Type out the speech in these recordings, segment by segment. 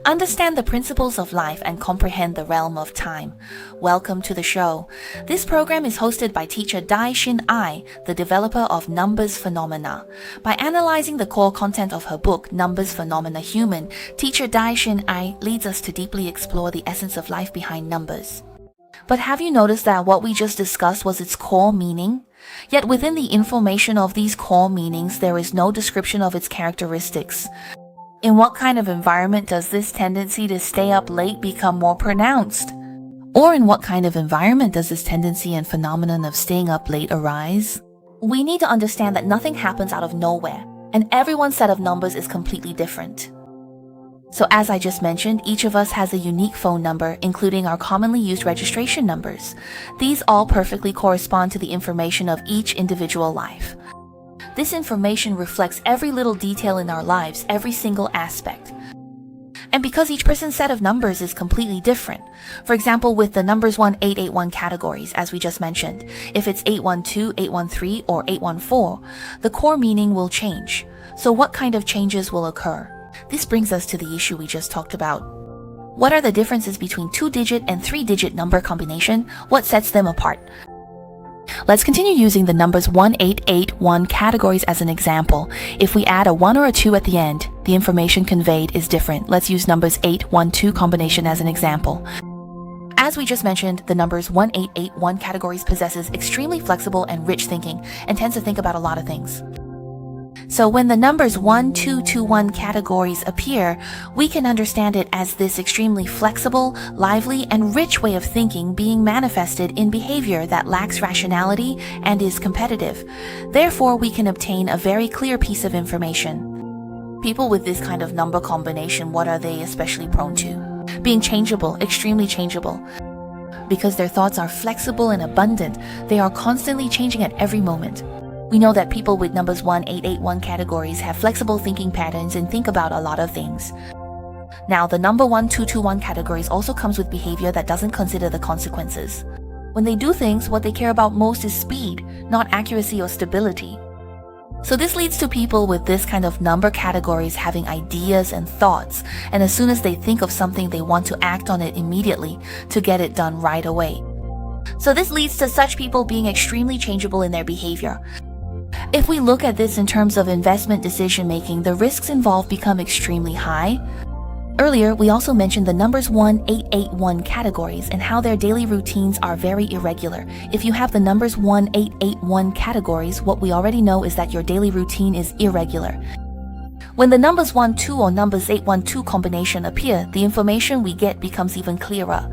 Understand the principles of life and comprehend the realm of time. Welcome to the show. This program is hosted by teacher Daishin Ai, the developer of Numbers Phenomena. By analyzing the core content of her book, Numbers Phenomena Human, teacher Daishin Ai leads us to deeply explore the essence of life behind numbers. But have you noticed that what we just discussed was its core meaning? Yet within the information of these core meanings, there is no description of its characteristics. In what kind of environment does this tendency to stay up late become more pronounced? Or in what kind of environment does this tendency and phenomenon of staying up late arise? We need to understand that nothing happens out of nowhere, and everyone's set of numbers is completely different. So as I just mentioned, each of us has a unique phone number, including our commonly used registration numbers. These all perfectly correspond to the information of each individual life. This information reflects every little detail in our lives, every single aspect. And because each person's set of numbers is completely different, for example, with the numbers 1881 categories, as we just mentioned, if it's 812, 813, or 814, the core meaning will change. So what kind of changes will occur? This brings us to the issue we just talked about. What are the differences between 2-digit and 3-digit number combination? What sets them apart? Let's continue using the numbers 1881 categories as an example. If we add a 1 or a 2 at the end, the information conveyed is different. Let's use numbers 812 combination as an example. As we just mentioned, the numbers 1881 categories possesses extremely flexible and rich thinking and tends to think about a lot of things. So when the numbers 1221 categories appear, we can understand it as this extremely flexible, lively, and rich way of thinking being manifested in behavior that lacks rationality and is competitive. Therefore, we can obtain a very clear piece of information. People with this kind of number combination, what are they especially prone to? Being changeable, extremely changeable. Because their thoughts are flexible and abundant, they are constantly changing at every moment. We know that people with numbers 1881 categories have flexible thinking patterns and think about a lot of things. Now, the number 1221 categories also comes with behavior that doesn't consider the consequences. When they do things, what they care about most is speed, not accuracy or stability. So this leads to people with this kind of number categories having ideas and thoughts, and as soon as they think of something, they want to act on it immediately to get it done right away. So this leads to such people being extremely changeable in their behavior. If we look at this in terms of investment decision-making, the risks involved become extremely high. Earlier, we also mentioned the numbers 1881 categories and how their daily routines are very irregular. If you have the numbers 1881 categories, what we already know is that your daily routine is irregular. When the numbers 12 or numbers 812 combination appear, the information we get becomes even clearer.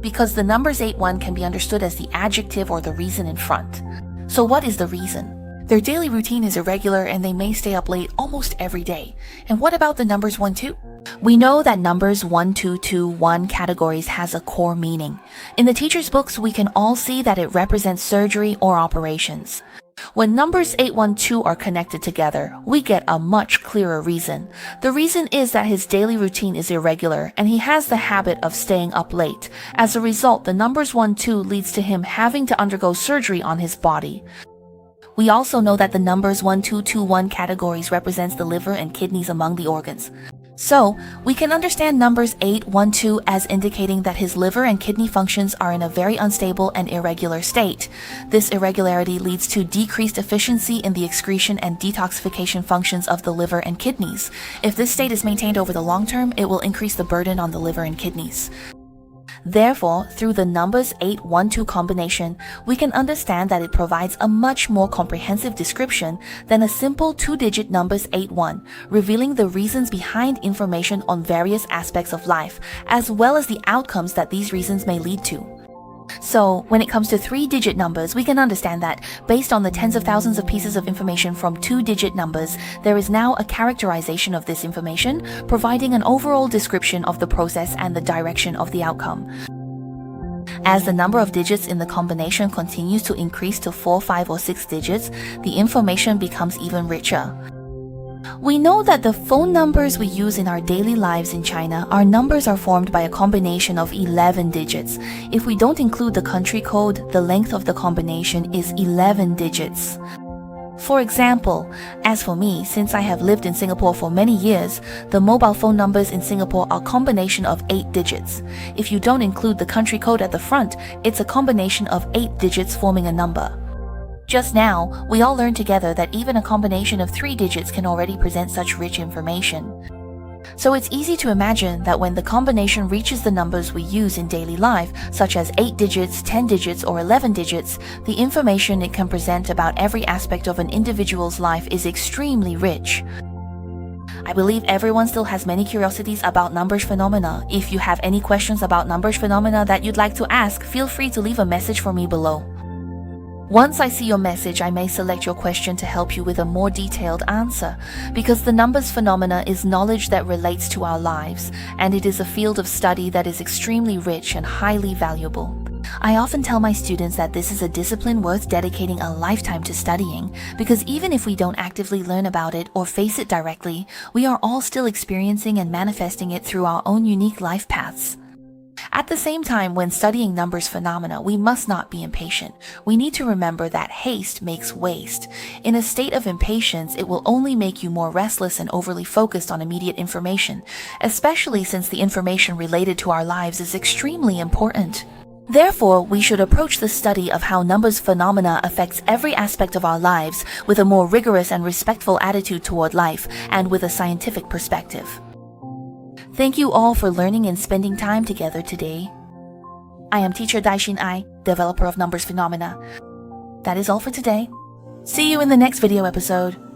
Because the numbers 81 can be understood as the adjective or the reason in front. So what is the reason? Their daily routine is irregular and they may stay up late almost every day. And what about the numbers 12? We know that numbers 1221 categories has a core meaning. In the teacher's books, we can all see that it represents surgery or operations. When numbers 812 are connected together, we get a much clearer reason. The reason is that his daily routine is irregular and he has the habit of staying up late. As a result, the numbers 12 leads to him having to undergo surgery on his body. We also know that the numbers 1221 categories represents the liver and kidneys among the organs. So, we can understand numbers 812 as indicating that his liver and kidney functions are in a very unstable and irregular state. This irregularity leads to decreased efficiency in the excretion and detoxification functions of the liver and kidneys. If this state is maintained over the long term, it will increase the burden on the liver and kidneys. Therefore, through the numbers 812 combination, we can understand that it provides a much more comprehensive description than a simple 2-digit numbers 81, revealing the reasons behind information on various aspects of life, as well as the outcomes that these reasons may lead to. So, when it comes to 3-digit numbers, we can understand that, based on the tens of thousands of pieces of information from 2-digit numbers, there is now a characterization of this information, providing an overall description of the process and the direction of the outcome. As the number of digits in the combination continues to increase to 4, 5, or 6 digits, the information becomes even richer. We know that the phone numbers we use in our daily lives in China, our numbers are formed by a combination of 11 digits. If we don't include the country code, the length of the combination is 11 digits. For example, as for me, since I have lived in Singapore for many years, the mobile phone numbers in Singapore are a combination of 8 digits. If you don't include the country code at the front, it's a combination of 8 digits forming a number. Just now, we all learned together that even a combination of 3 digits can already present such rich information. So it's easy to imagine that when the combination reaches the numbers we use in daily life, such as 8 digits, 10 digits, or 11 digits, the information it can present about every aspect of an individual's life is extremely rich. I believe everyone still has many curiosities about numbers phenomena. If you have any questions about numbers phenomena that you'd like to ask, feel free to leave a message for me below. Once I see your message, I may select your question to help you with a more detailed answer, because the numbers phenomena is knowledge that relates to our lives, and it is a field of study that is extremely rich and highly valuable. I often tell my students that this is a discipline worth dedicating a lifetime to studying, because even if we don't actively learn about it or face it directly, we are all still experiencing and manifesting it through our own unique life paths. At the same time, when studying numbers phenomena, we must not be impatient. We need to remember that haste makes waste. In a state of impatience, it will only make you more restless and overly focused on immediate information, especially since the information related to our lives is extremely important. Therefore, we should approach the study of how numbers phenomena affects every aspect of our lives with a more rigorous and respectful attitude toward life and with a scientific perspective. Thank you all for learning and spending time together today. I am teacher Daishin Ai, developer of numbers phenomena. That is all for today. See you in the next video episode.